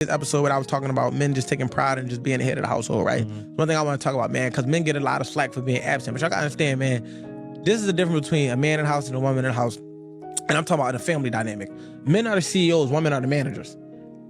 This episode where I was talking about men just taking pride in just being the head of the household, right? One thing I want to talk about, man, because men get a lot of slack for being absent, but y'all gotta understand, man, this is the difference between a man in the house and a woman in the house. And I'm talking about the family dynamic. Men are the CEOs, women are the managers.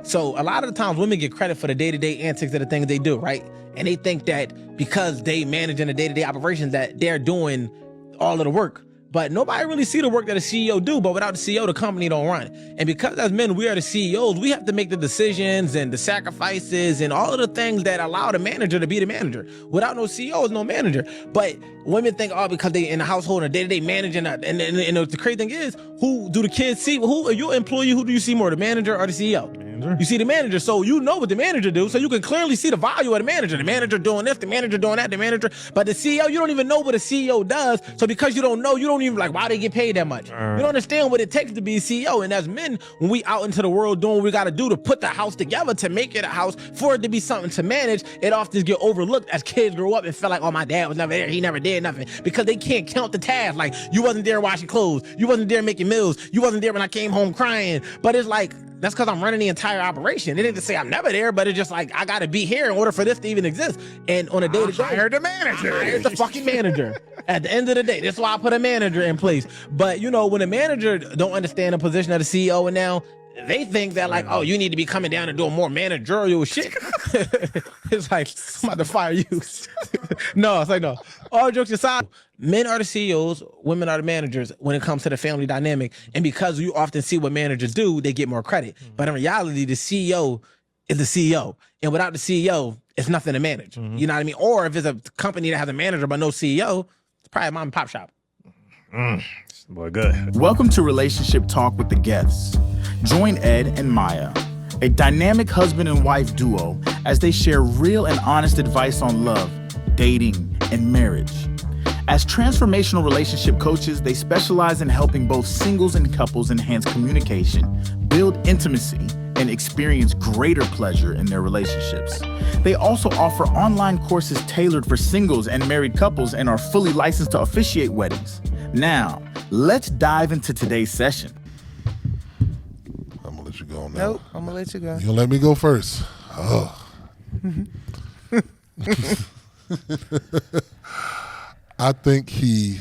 So a lot of the times women get credit for the day-to-day antics of the things they do, right? And they think that because they manage in the day-to-day operations that they're doing all of the work. But nobody really see the work that a CEO do, but without the CEO, the company don't run. And because as men, we are the CEOs, we have to make the decisions and the sacrifices and all of the things that allow the manager to be the manager. Without no CEO, is no manager. But women think, oh, because they in the household and day-to-day managing, and the crazy thing is, who do the kids see? Who are your employee? Who do you see more, the manager or the CEO? You see the manager, so you know what the manager do, so you can clearly see the value of the manager. The manager doing this, the manager doing that, the manager. But the CEO, you don't even know what a CEO does. So because you don't know, you don't even like why they get paid that much. You don't understand what it takes to be a CEO. And as men, when we out into the world doing what we got to do to put the house together, to make it a house, for it to be something to manage, it often get overlooked as kids grow up and feel like, oh, my dad was never there, he never did nothing, because they can't count the tasks. Like, you wasn't there washing clothes, you wasn't there making meals, you wasn't there when I came home crying. But it's like, that's because I'm running the entire operation. It didn't say I'm never there, but it's just like, I got to be here in order for this to even exist. And on a day-to-day, I hired the manager. I hired the fucking manager. At the end of the day, that's why I put a manager in place. But, you know, when a manager don't understand the position of the CEO, and now they think that like, oh, you need to be coming down and doing more managerial shit. It's like, I'm about to fire you. No, it's like, no. All jokes aside, men are the CEOs, women are the managers when it comes to the family dynamic. And because you often see what managers do, they get more credit. But in reality, the CEO is the CEO. And without the CEO, it's nothing to manage. You know what I mean? Or if it's a company that has a manager but no CEO, it's probably a mom and pop shop. Boy, good. Welcome to Relationship Talk with the Geths. Join Ed and Maya, a dynamic husband and wife duo, as they share real and honest advice on love, dating, and marriage. As transformational relationship coaches, they specialize in helping both singles and couples enhance communication, build intimacy, and experience greater pleasure in their relationships. They also offer online courses tailored for singles and married couples and are fully licensed to officiate weddings. Now, let's dive into today's session. I'm gonna let you go now. Nope, I'm gonna let you go. You gonna let me go first? Oh. I think he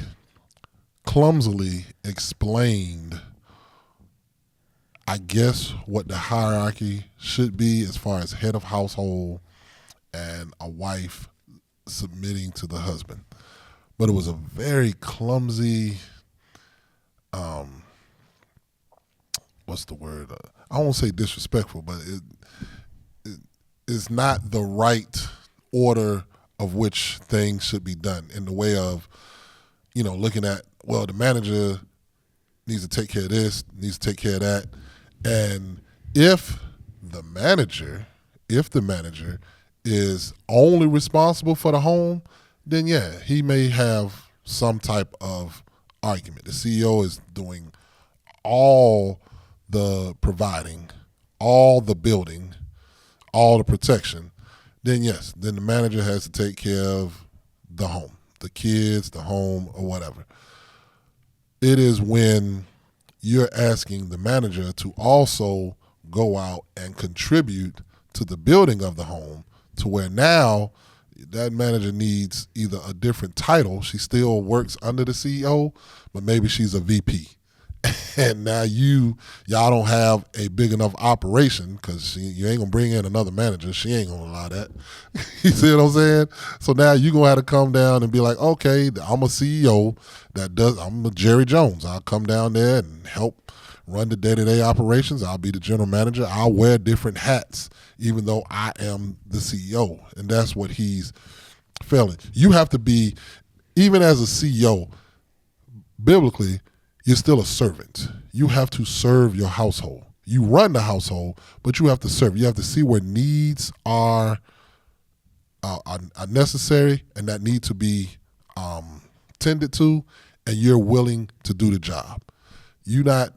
clumsily explained, I guess, what the hierarchy should be as far as head of household and a wife submitting to the husband. But it was a very clumsy, what's the word? I won't say disrespectful, but it is not the right order of which things should be done, in the way of, you know, looking at, well, the manager needs to take care of this, needs to take care of that. And if the manager is only responsible for the home, then yeah, he may have some type of argument. The CEO is doing all the providing, all the building, all the protection. Then yes, then the manager has to take care of the home, the kids, the home, or whatever. It is when you're asking the manager to also go out and contribute to the building of the home, to where now that manager needs either a different title. She still works under the CEO, but maybe she's a VP. And now y'all don't have a big enough operation, because you ain't gonna bring in another manager. She ain't gonna allow that. You see what I'm saying? So now you're gonna have to come down and be like, okay, I'm a CEO I'm a Jerry Jones. I'll come down there and help run the day-to-day operations. I'll be the general manager. I'll wear different hats, even though I am the CEO. And that's what he's failing. You have to be, even as a CEO, biblically, you're still a servant. You have to serve your household. You run the household, but you have to serve. You have to see where needs are necessary and that need to be tended to, and you're willing to do the job. You're not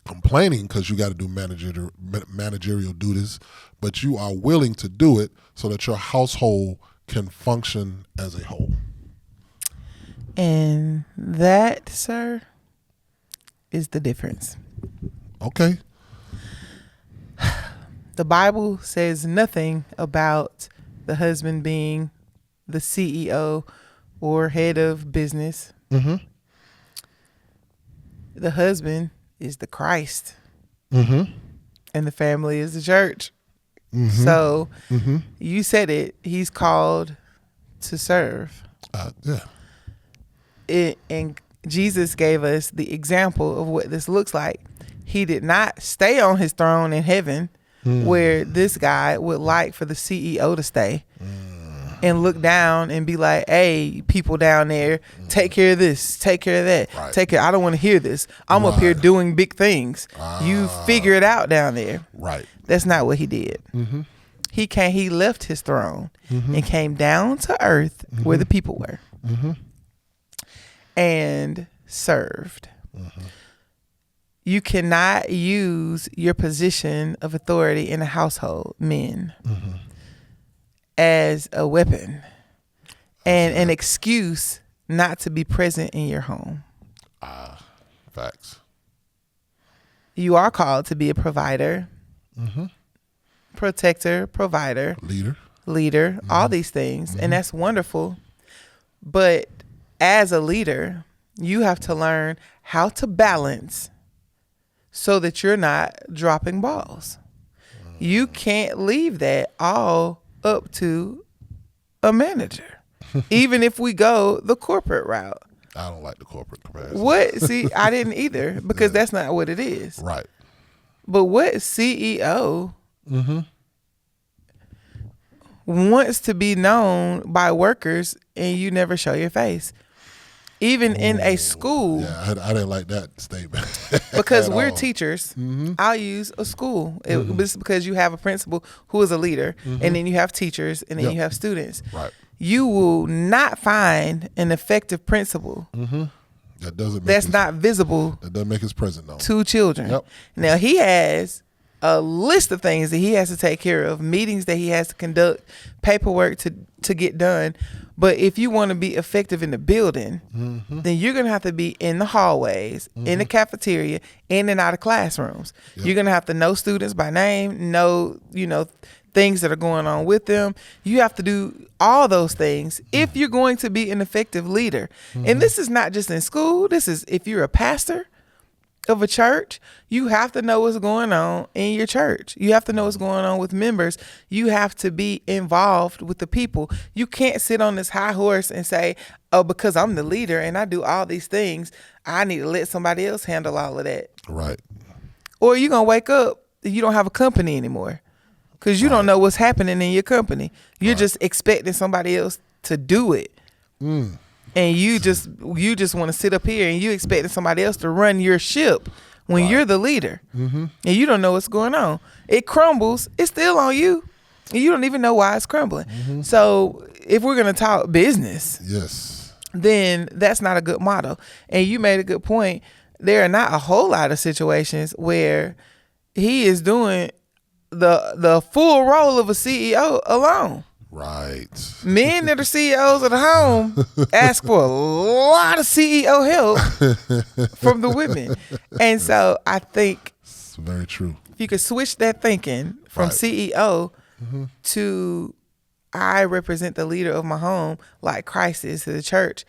complaining because you got to do managerial duties, but you are willing to do it so that your household can function as a whole. And that, sir, is the difference. Okay. The Bible says nothing about the husband being the CEO or head of business. Mm-hmm. The husband is the Christ. Mm-hmm. And the family is the church. Mm-hmm. So Mm-hmm. you said it. He's called to serve. Yeah. And Jesus gave us the example of what this looks like. He did not stay on his throne in heaven where this guy would like for the CEO to stay and look down and be like, hey, people down there, take care of this, take care of that, Right. take care. I don't want to hear this. I'm up here doing big things. You figure it out down there. Right. That's not what he did. Mm-hmm. He left his throne and came down to earth where the people were and served. You cannot use your position of authority in a household, men, as a weapon and an excuse not to be present in your home. Facts. You are called to be a provider, protector, provider, leader, all these things. And that's wonderful. But as a leader, you have to learn how to balance so that you're not dropping balls. You can't leave that all up to a manager, even if we go the corporate route. I don't like the corporate comparison. What? See, I didn't either because that's not what it is. Right. But what CEO wants to be known by workers and you never show your face? Even in a school. Yeah, I didn't like that statement. Because At we're all. teachers. I'll use a school. It's because you have a principal who is a leader, and then you have teachers, and then you have students. Right. You will not find an effective principal That doesn't. that's not visible That doesn't make his present known. to children. Yep. Now, he has a list of things that he has to take care of, meetings that he has to conduct, paperwork to get done. But if you want to be effective in the building, then you're going to have to be in the hallways, in the cafeteria, in and out of classrooms. Yep. You're going to have to know students by name, know, things that are going on with them. You have to do all those things if you're going to be an effective leader. And this is not just in school. This is if you're a pastor of a church, you have to know what's going on in your church. You have to know what's going on with members. You have to be involved with the people. You can't sit on this high horse and say, oh, because I'm the leader and I do all these things, I need to let somebody else handle all of that. Right. Or you're going to wake up, you don't have a company anymore because you don't know what's happening in your company. You're just expecting somebody else to do it. And you just want to sit up here and you expecting somebody else to run your ship when you're the leader. And you don't know what's going on. It crumbles. It's still on you. And you don't even know why it's crumbling. So if we're going to talk business, Yes. then that's not a good model. And you made a good point. There are not a whole lot of situations where he is doing the full role of a CEO alone. Right. Men that are CEOs of the home ask for a lot of CEO help from the women. And so I think It's very true. if you could switch that thinking from Right. CEO to I represent the leader of my home like Christ is to the church,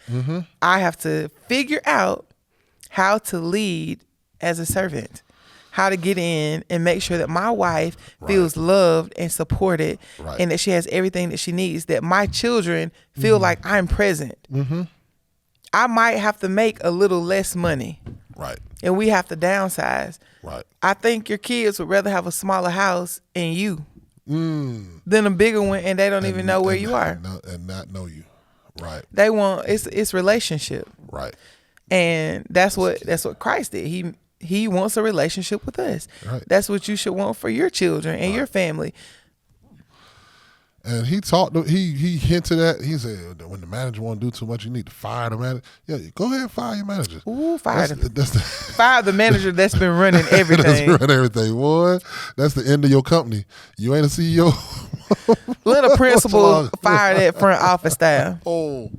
I have to figure out how to lead as a servant. How to get in and make sure that my wife feels loved and supported and that she has everything that she needs, that my children feel like I'm present. I might have to make a little less money Right. and we have to downsize. Right. I think your kids would rather have a smaller house and you than a bigger one and they don't even know where you are. And not know you. Right. They want, it's relationship. Right. And that's what Christ did. He wants a relationship with us. Right. That's what you should want for your children and your family. And he hinted at, he said, when the manager want to do too much, you need to fire the manager. Yeah, go ahead and fire your manager. Ooh, fire Fire the manager that's been running everything. That's running everything, boy. That's the end of your company. You ain't a CEO. Let a principal fire that front office staff. Oh.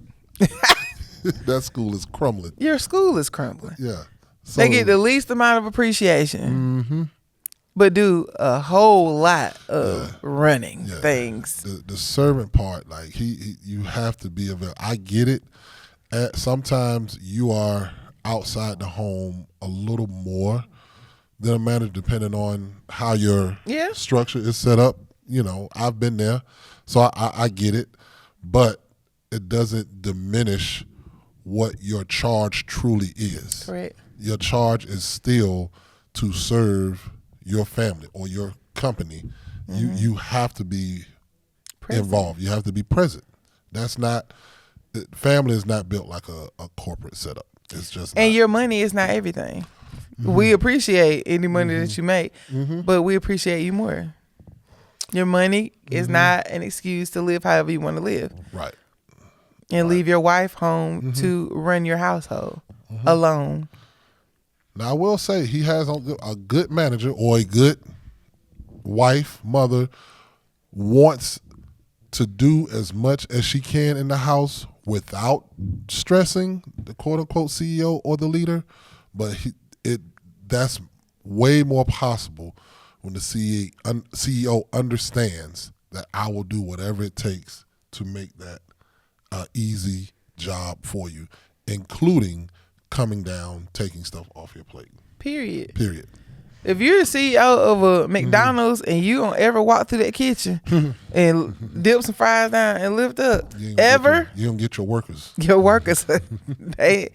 That school is crumbling. Your school is crumbling. Yeah. So, They get the least amount of appreciation. but do a whole lot of running Yeah. things. The servant part, like you have to be available. I get it. Sometimes you are outside the home a little more than a manager, depending on how your structure is set up. You know, I've been there, so I get it, but it doesn't diminish what your charge truly is. Correct. Your charge is still to serve your family or your company. You have to be involved. You have to be present. That's not, family is not built like a corporate setup. It's just And not. your money is not everything. We appreciate any money that you make, but we appreciate you more. Your money is not an excuse to live however you want to live. Right. And leave your wife home to run your household alone. Now, I will say he has a good manager or a good wife, mother, wants to do as much as she can in the house without stressing the quote-unquote CEO or the leader, but that's way more possible when the CEO understands that I will do whatever it takes to make that an easy job for you, including coming down, taking stuff off your plate. Period. If you're the CEO of a McDonald's and you don't ever walk through that kitchen and dip some fries down and lift up, You don't get your workers. your workers, they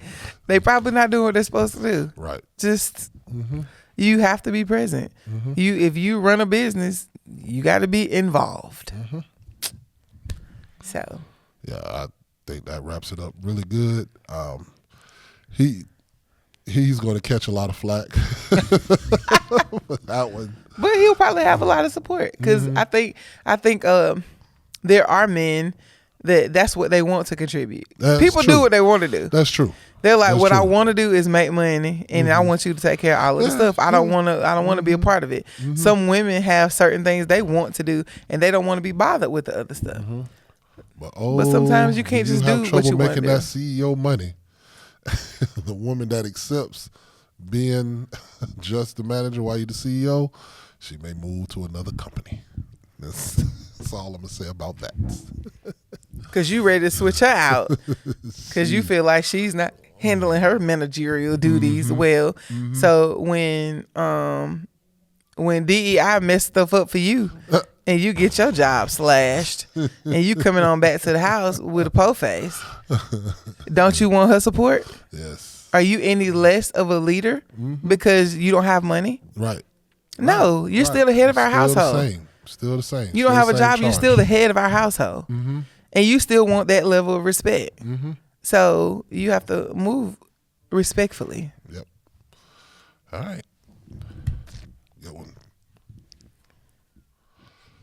probably not doing what they're supposed to do. Right. Just you have to be present. If you run a business, you got to be involved. So Yeah, I think that wraps it up really good. He's going to catch a lot of flack with that one. but he'll probably have a lot of support because I think there are men that's what they want to contribute. That's People true. do what they want to do. That's true. They're like, That's what I true. want to do is make money, and I want you to take care of all of the stuff. I don't want to be a part of it. Some women have certain things they want to do, and they don't want to be bothered with the other stuff. But sometimes you can't just have do trouble what you wanna making do. that CEO money. The woman that accepts being just the manager while you're the CEO, she may move to another company. That's all I'm gonna say about that. Because you ready to switch her out because you feel like she's not handling her managerial duties well. So when DEI messed stuff up for you and you get your job slashed and you coming on back to the house with a po face, don't you want her support? Yes. Are you any less of a leader because you don't have money? Right. No, you're still the head of our household. Still the same. You don't have a job, you're still the head of our household. And you still want that level of respect. So you have to move respectfully. Yep. All right.